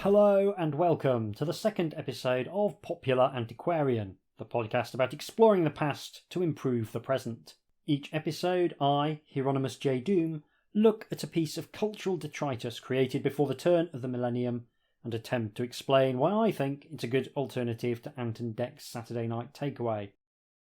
Hello and welcome to the second episode of Popular Antiquarian, the podcast about exploring the past to improve the present. Each episode, I, Hieronymus HJDoom, look at a piece of cultural detritus created before the turn of the millennium and attempt to explain why I think it's a good alternative to Ant and Dec's Saturday Night Takeaway.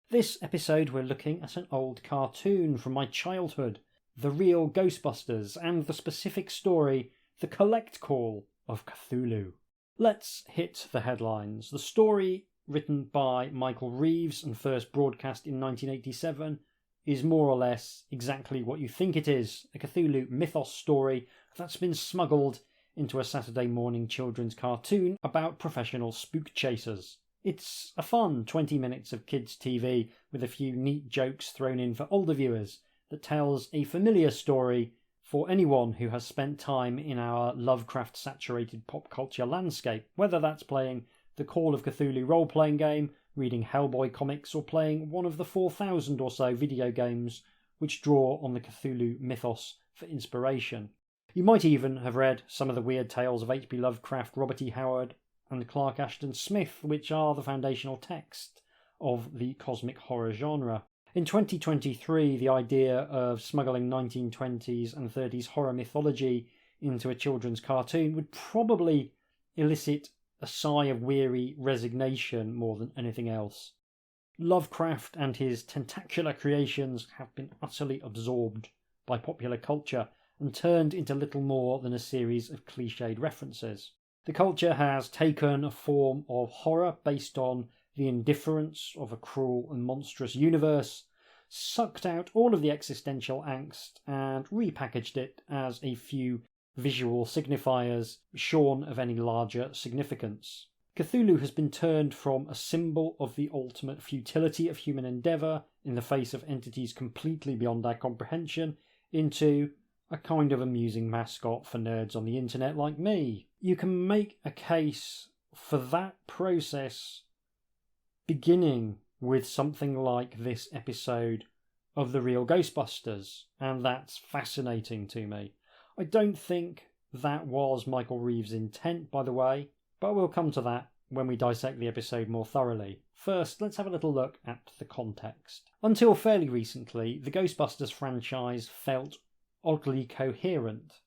This episode we're looking at an old cartoon from my childhood, the Real Ghostbusters, and the specific story, the Collect Call of Cathulhu. Let's hit the headlines. The story, written by Michael Reeves and first broadcast in 1987, is more or less exactly what you think it is, a Cthulhu mythos story that's been smuggled into a Saturday morning children's cartoon about professional spook chasers. It's a fun 20 minutes of kids' TV with a few neat jokes thrown in for older viewers that tells a familiar story for anyone who has spent time in our Lovecraft-saturated pop culture landscape, whether that's playing the Call of Cthulhu role-playing game, reading Hellboy comics, or playing one of the 4,000 or so video games which draw on the Cthulhu mythos for inspiration. You might even have read some of the weird tales of HP Lovecraft, Robert E. Howard, and Clark Ashton Smith, which are the foundational text of the cosmic horror genre. In 2023, the idea of smuggling 1920s and 30s horror mythology into a children's cartoon would probably elicit a sigh of weary resignation more than anything else. Lovecraft and his tentacular creations have been utterly absorbed by popular culture and turned into little more than a series of cliched references. The culture has taken a form of horror based on the indifference of a cruel and monstrous universe, sucked out all of the existential angst and repackaged it as a few visual signifiers shorn of any larger significance. Cthulhu has been turned from a symbol of the ultimate futility of human endeavour in the face of entities completely beyond our comprehension into a kind of amusing mascot for nerds on the internet like me. You can make a case for that process beginning with something like this episode of The Real Ghostbusters, and that's fascinating to me. I don't think that was Michael Reeves' intent, by the way, but we'll come to that when we dissect the episode more thoroughly. First, let's have a little look at the context. Until fairly recently, the Ghostbusters franchise felt oddly coherent.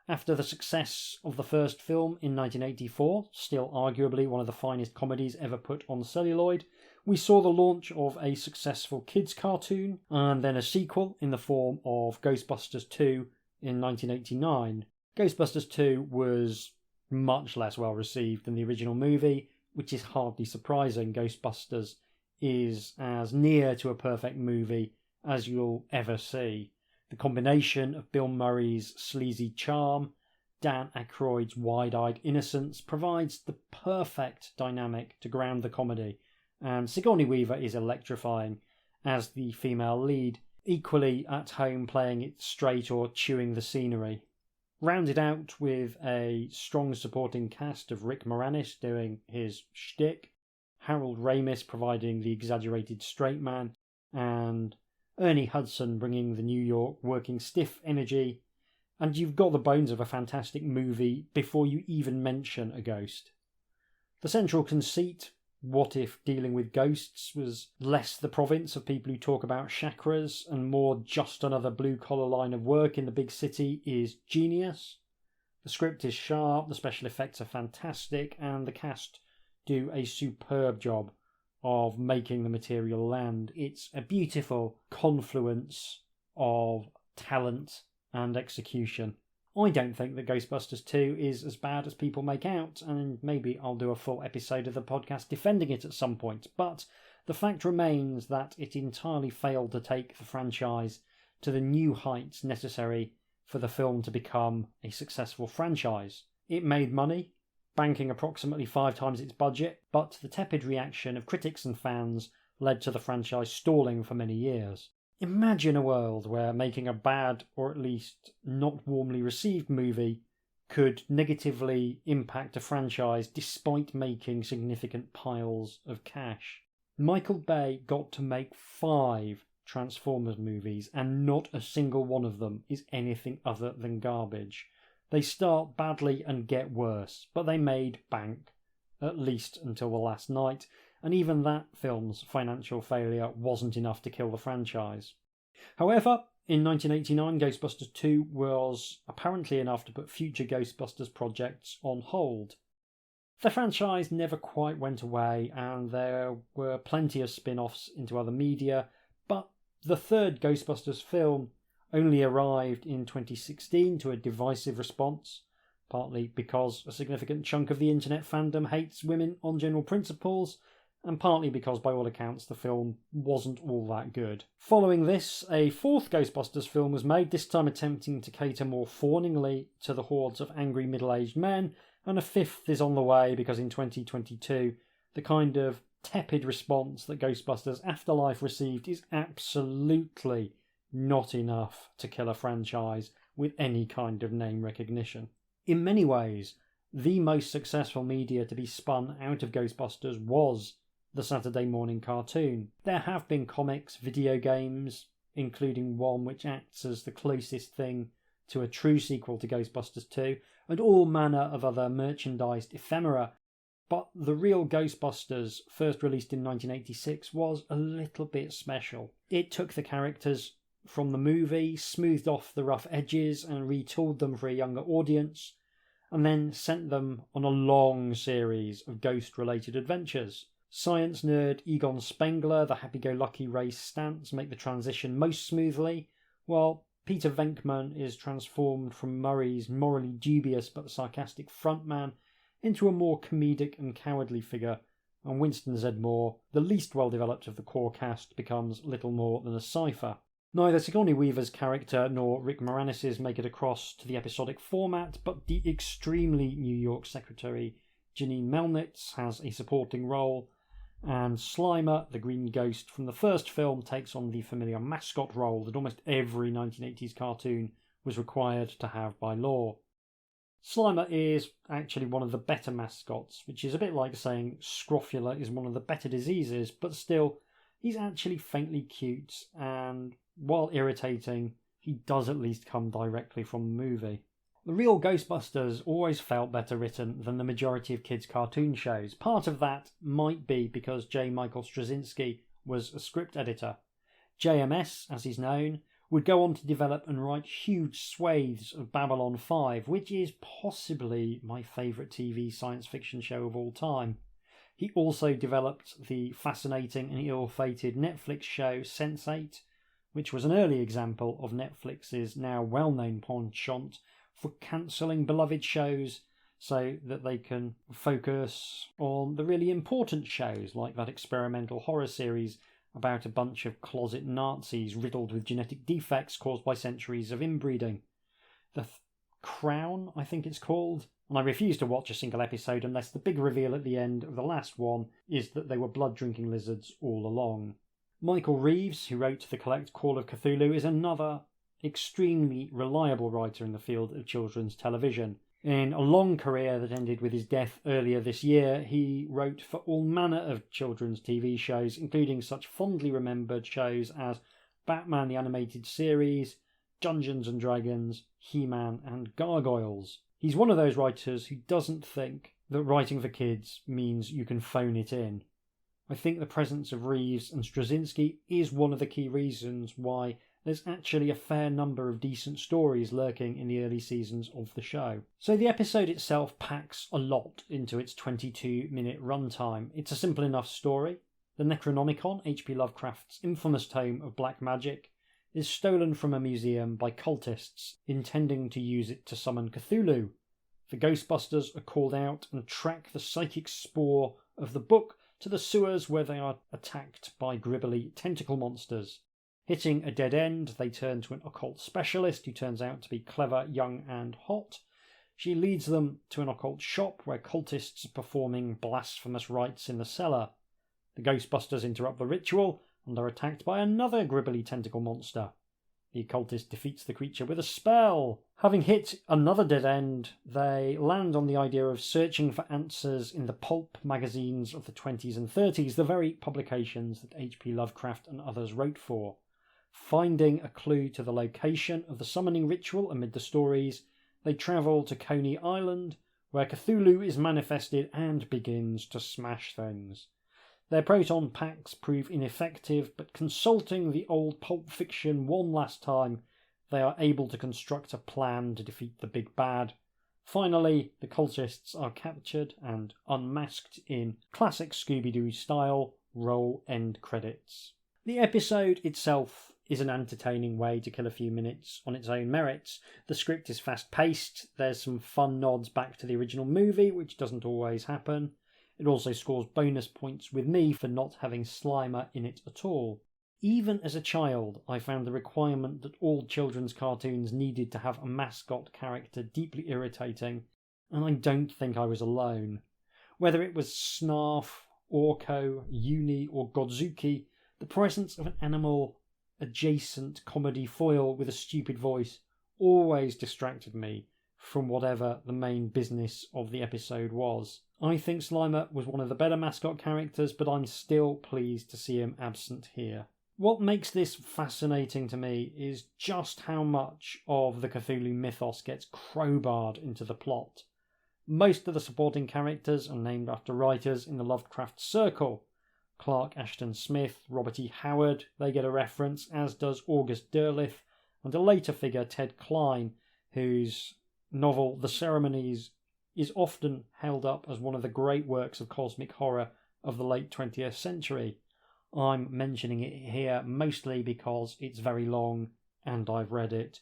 After the success of the first film in 1984, still arguably one of the finest comedies ever put on celluloid, we saw the launch of a successful kids' cartoon, and then a sequel in the form of Ghostbusters 2 in 1989. Ghostbusters 2 was much less well received than the original movie, which is hardly surprising. Ghostbusters is as near to a perfect movie as you'll ever see. The combination of Bill Murray's sleazy charm, Dan Aykroyd's wide-eyed innocence provides the perfect dynamic to ground the comedy, and Sigourney Weaver is electrifying as the female lead, equally at home playing it straight or chewing the scenery. Rounded out with a strong supporting cast of Rick Moranis doing his shtick, Harold Ramis providing the exaggerated straight man, and Ernie Hudson bringing the New York working stiff energy, and you've got the bones of a fantastic movie before you even mention a ghost. The central conceit, what if dealing with ghosts was less the province of people who talk about chakras and more just another blue-collar line of work in the big city, is genius. The script is sharp, the special effects are fantastic, and the cast do a superb job of making the material land. It's a beautiful confluence of talent and execution. I don't think that Ghostbusters 2 is as bad as people make out, and maybe I'll do a full episode of the podcast defending it at some point, but the fact remains that it entirely failed to take the franchise to the new heights necessary for the film to become a successful franchise. It made money, banking approximately 5 times its budget, but the tepid reaction of critics and fans led to the franchise stalling for many years. Imagine a world where making a bad, or at least not warmly received movie could negatively impact a franchise despite making significant piles of cash. Michael Bay got to make 5 Transformers movies, and not a single one of them is anything other than garbage. They start badly and get worse, but they made bank, at least until the last night, and even that film's financial failure wasn't enough to kill the franchise. However, in 1989, Ghostbusters 2 was apparently enough to put future Ghostbusters projects on hold. The franchise never quite went away, and there were plenty of spin-offs into other media, but the third Ghostbusters film only arrived in 2016 to a divisive response, partly because a significant chunk of the internet fandom hates women on general principles, and partly because, by all accounts, the film wasn't all that good. Following this, a fourth Ghostbusters film was made, this time attempting to cater more fawningly to the hordes of angry middle-aged men, and a fifth is on the way because in 2022, the kind of tepid response that Ghostbusters Afterlife received is absolutely not enough to kill a franchise with any kind of name recognition. In many ways, the most successful media to be spun out of Ghostbusters was the Saturday morning cartoon. There have been comics, video games, including one which acts as the closest thing to a true sequel to Ghostbusters 2, and all manner of other merchandised ephemera, but the Real Ghostbusters, first released in 1986, was a little bit special. It took the characters from the movie, smoothed off the rough edges and retooled them for a younger audience, and then sent them on a long series of ghost-related adventures. Science nerd Egon Spengler, the happy-go-lucky Ray Stantz make the transition most smoothly, while Peter Venkman is transformed from Murray's morally dubious but sarcastic frontman into a more comedic and cowardly figure, and Winston Zeddemore, the least well-developed of the core cast, becomes little more than a cipher. Neither Sigourney Weaver's character nor Rick Moranis's make it across to the episodic format, but the extremely New York secretary Janine Melnitz has a supporting role, and Slimer, the green ghost from the first film, takes on the familiar mascot role that almost every 1980s cartoon was required to have by law. Slimer is actually one of the better mascots, which is a bit like saying scrofula is one of the better diseases, but still, he's actually faintly cute, and while irritating, he does at least come directly from the movie. The Real Ghostbusters always felt better written than the majority of kids' cartoon shows. Part of that might be because J. Michael Straczynski was a script editor. JMS, as he's known, would go on to develop and write huge swathes of Babylon 5, which is possibly my favourite TV science fiction show of all time. He also developed the fascinating and ill-fated Netflix show Sense8, which was an early example of Netflix's now well-known penchant for cancelling beloved shows so that they can focus on the really important shows, like that experimental horror series about a bunch of closet Nazis riddled with genetic defects caused by centuries of inbreeding. The Crown, I think it's called, and I refuse to watch a single episode unless the big reveal at the end of the last one is that they were blood-drinking lizards all along. Michael Reeves, who wrote the Collect Call of Cthulhu, is another extremely reliable writer in the field of children's television. In a long career that ended with his death earlier this year, he wrote for all manner of children's TV shows, including such fondly remembered shows as Batman the Animated Series, Dungeons and Dragons, He-Man and Gargoyles. He's one of those writers who doesn't think that writing for kids means you can phone it in. I think the presence of Reeves and Straczynski is one of the key reasons why there's actually a fair number of decent stories lurking in the early seasons of the show. So the episode itself packs a lot into its 22-minute runtime. It's a simple enough story. The Necronomicon, HP Lovecraft's infamous tome of black magic, is stolen from a museum by cultists intending to use it to summon Cthulhu. The Ghostbusters are called out and track the psychic spore of the book to the sewers where they are attacked by gribbly tentacle monsters. Hitting a dead end, they turn to an occult specialist who turns out to be clever, young and hot. She leads them to an occult shop where cultists are performing blasphemous rites in the cellar. The Ghostbusters interrupt the ritual and are attacked by another gribbly tentacle monster. The occultist defeats the creature with a spell. Having hit another dead end, they land on the idea of searching for answers in the pulp magazines of the 20s and 30s, the very publications that HP Lovecraft and others wrote for. Finding a clue to the location of the summoning ritual amid the stories they travel to Coney Island, where Cthulhu is manifested and begins to smash things. Their proton packs prove ineffective, but consulting the old Pulp Fiction one last time, they are able to construct a plan to defeat the big bad. Finally, the cultists are captured and unmasked in classic Scooby-Doo style. Roll end credits. The episode itself is an entertaining way to kill a few minutes on its own merits. The script is fast-paced, there's some fun nods back to the original movie, which doesn't always happen. It also scores bonus points with me for not having Slimer in it at all. Even as a child, I found the requirement that all children's cartoons needed to have a mascot character deeply irritating, and I don't think I was alone. Whether it was Snarf, Orko, Uni or Godzuki, the presence of an animal adjacent comedy foil with a stupid voice always distracted me from whatever the main business of the episode was. I think Slimer was one of the better mascot characters, but I'm still pleased to see him absent here. What makes this fascinating to me is just how much of the Cthulhu mythos gets crowbarred into the plot. Most of the supporting characters are named after writers in the Lovecraft circle. Clark Ashton Smith, Robert E. Howard, they get a reference, as does August Derleth, and a later figure, Ted Klein, whose novel The Ceremonies is often held up as one of the great works of cosmic horror of the late 20th century. I'm mentioning it here mostly because it's very long and I've read it,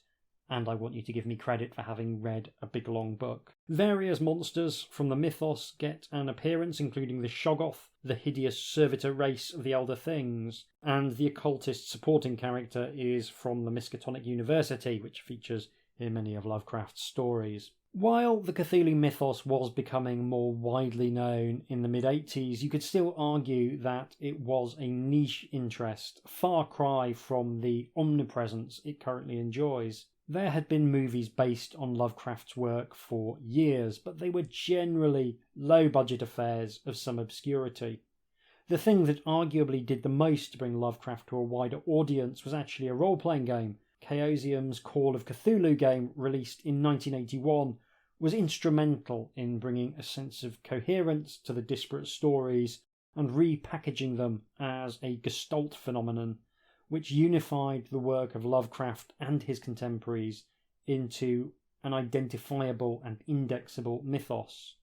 and I want you to give me credit for having read a big long book. Various monsters from the mythos get an appearance, including the Shoggoth, the hideous servitor race of the Elder Things, and the occultist supporting character is from the Miskatonic University, which features in many of Lovecraft's stories. While the Cthulhu mythos was becoming more widely known in the mid-80s, you could still argue that it was a niche interest, far cry from the omnipresence it currently enjoys. There had been movies based on Lovecraft's work for years, but they were generally low-budget affairs of some obscurity. The thing that arguably did the most to bring Lovecraft to a wider audience was actually a role-playing game. Chaosium's Call of Cthulhu game, released in 1981, was instrumental in bringing a sense of coherence to the disparate stories and repackaging them as a Gestalt phenomenon, which unified the work of Lovecraft and his contemporaries into an identifiable and indexable mythos.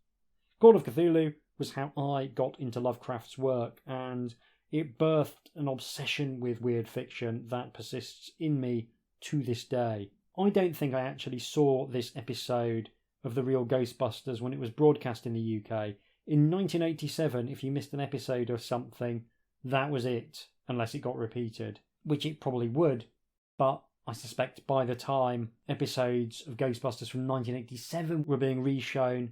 Call of Cthulhu was how I got into Lovecraft's work, and it birthed an obsession with weird fiction that persists in me to this day. I don't think I actually saw this episode of the Real Ghostbusters when it was broadcast in the UK. In 1987, if you missed an episode of something, that was it, unless it got repeated, which it probably would, but I suspect by the time episodes of Ghostbusters from 1987 were being reshown,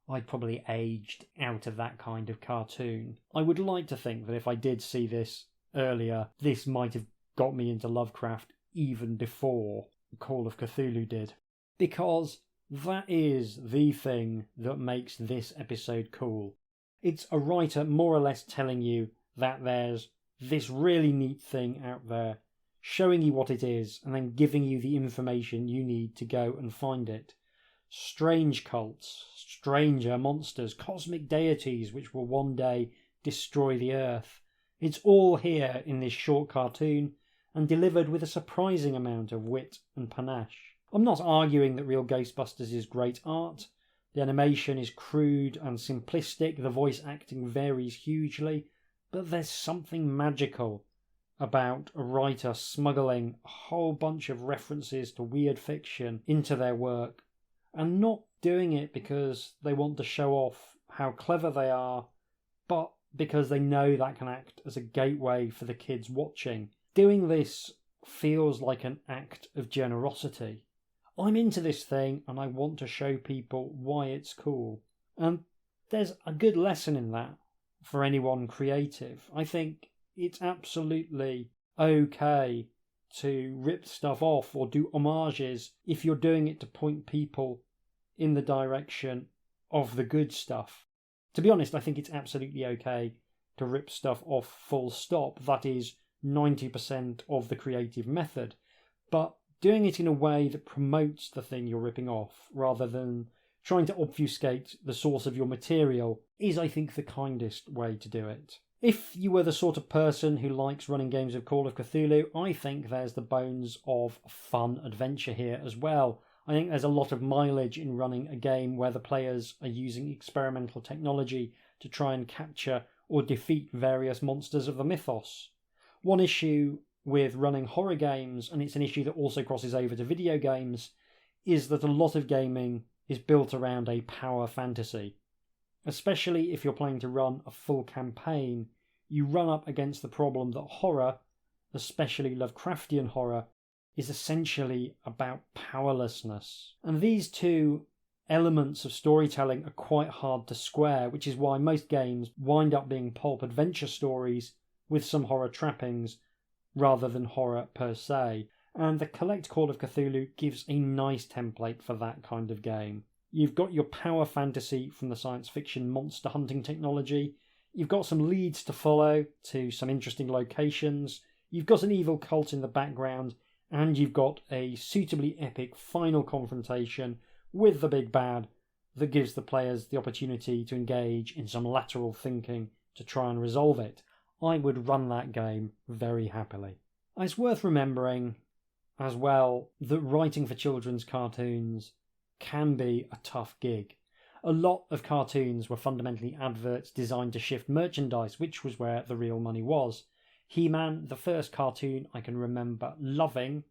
I'd probably aged out of that kind of cartoon. I would like to think that if I did see this earlier, this might have got me into Lovecraft even before Call of Cthulhu did, because that is the thing that makes this episode cool. It's a writer more or less telling you that there's this really neat thing out there, showing you what it is, and then giving you the information you need to go and find it. Strange cults, stranger monsters, cosmic deities which will one day destroy the Earth. It's all here in this short cartoon, and delivered with a surprising amount of wit and panache. I'm not arguing that Real Ghostbusters is great art. The animation is crude and simplistic, the voice acting varies hugely, but there's something magical about a writer smuggling a whole bunch of references to weird fiction into their work, and not doing it because they want to show off how clever they are, but because they know that can act as a gateway for the kids watching. Doing this feels like an act of generosity. I'm into this thing and I want to show people why it's cool. And there's a good lesson in that for anyone creative. I think it's absolutely okay to rip stuff off or do homages if you're doing it to point people in the direction of the good stuff. To be honest, I think it's absolutely okay to rip stuff off full stop. That is 90% of the creative method. But doing it in a way that promotes the thing you're ripping off, rather than trying to obfuscate the source of your material, is, I think, the kindest way to do it. If you were the sort of person who likes running games of Call of Cthulhu, I think there's the bones of fun adventure here as well. I think there's a lot of mileage in running a game where the players are using experimental technology to try and capture or defeat various monsters of the mythos. One issue with running horror games, and it's an issue that also crosses over to video games, is that a lot of gaming is built around a power fantasy. Especially if you're planning to run a full campaign, you run up against the problem that horror, especially Lovecraftian horror, is essentially about powerlessness. And these two elements of storytelling are quite hard to square, which is why most games wind up being pulp adventure stories with some horror trappings rather than horror per se. And the Collect Call of Cthulhu gives a nice template for that kind of game. You've got your power fantasy from the science fiction monster hunting technology. You've got some leads to follow to some interesting locations. You've got an evil cult in the background. And you've got a suitably epic final confrontation with the big bad that gives the players the opportunity to engage in some lateral thinking to try and resolve it. I would run that game very happily. It's worth remembering as well that writing for children's cartoons can be a tough gig. A lot of cartoons were fundamentally adverts designed to shift merchandise, which was where the real money was. He-Man, the first cartoon I can remember loving,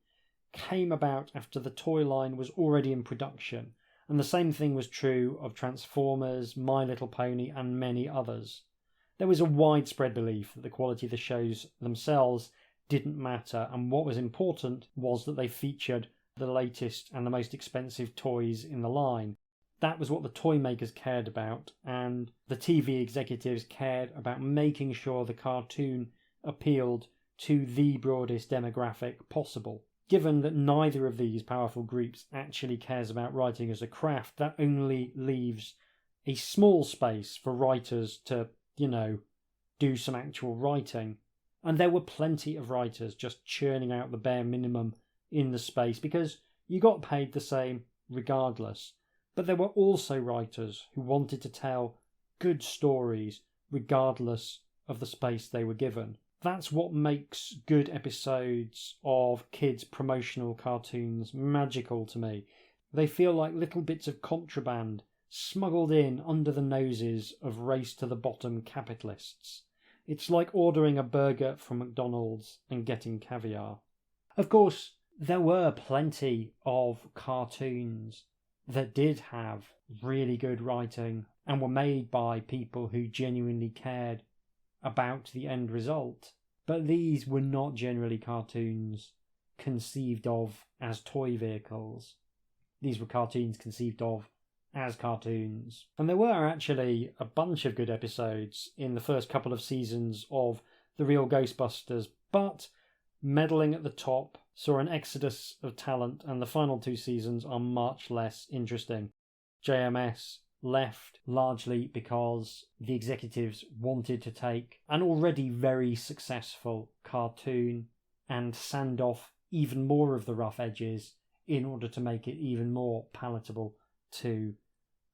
came about after the toy line was already in production, and the same thing was true of Transformers, My Little Pony, and many others. There was a widespread belief that the quality of the shows themselves didn't matter, and what was important was that they featured the latest and the most expensive toys in the line. That was what the toy makers cared about, and the TV executives cared about making sure the cartoon appealed to the broadest demographic possible. Given that neither of these powerful groups actually cares about writing as a craft, that only leaves a small space for writers to, do some actual writing. And there were plenty of writers just churning out the bare minimum in the space because you got paid the same regardless. But there were also writers who wanted to tell good stories regardless of the space they were given. That's what makes good episodes of kids' promotional cartoons magical to me. They feel like little bits of contraband smuggled in under the noses of race-to-the-bottom capitalists. It's like ordering a burger from McDonald's and getting caviar. Of course, there were plenty of cartoons that did have really good writing and were made by people who genuinely cared about the end result. But these were not generally cartoons conceived of as toy vehicles. These were cartoons conceived of as cartoons. And there were actually a bunch of good episodes in the first couple of seasons of The Real Ghostbusters, but meddling at the top saw an exodus of talent, and the final two seasons are much less interesting. JMS left largely because the executives wanted to take an already very successful cartoon and sand off even more of the rough edges in order to make it even more palatable to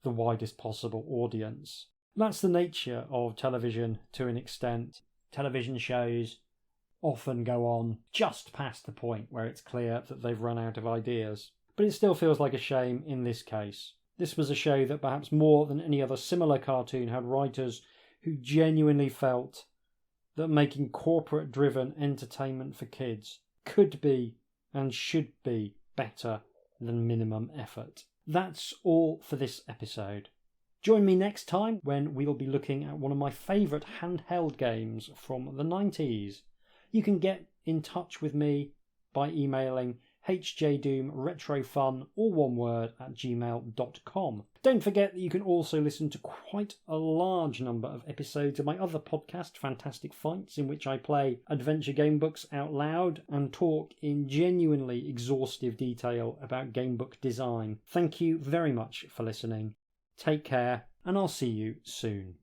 the widest possible audience. That's the nature of television to an extent. Television shows often go on just past the point where it's clear that they've run out of ideas. But it still feels like a shame in this case. This was a show that perhaps more than any other similar cartoon had writers who genuinely felt that making corporate-driven entertainment for kids could be and should be better than minimum effort. That's all for this episode. Join me next time when we'll be looking at one of my favourite handheld games from the 90s. You can get in touch with me by emailing HJDoomRetroFun, all one word, @gmail.com. Don't forget that you can also listen to quite a large number of episodes of my other podcast, Fantastic Fights, in which I play adventure game books out loud and talk in genuinely exhaustive detail about gamebook design. Thank you very much for listening. Take care, and I'll see you soon.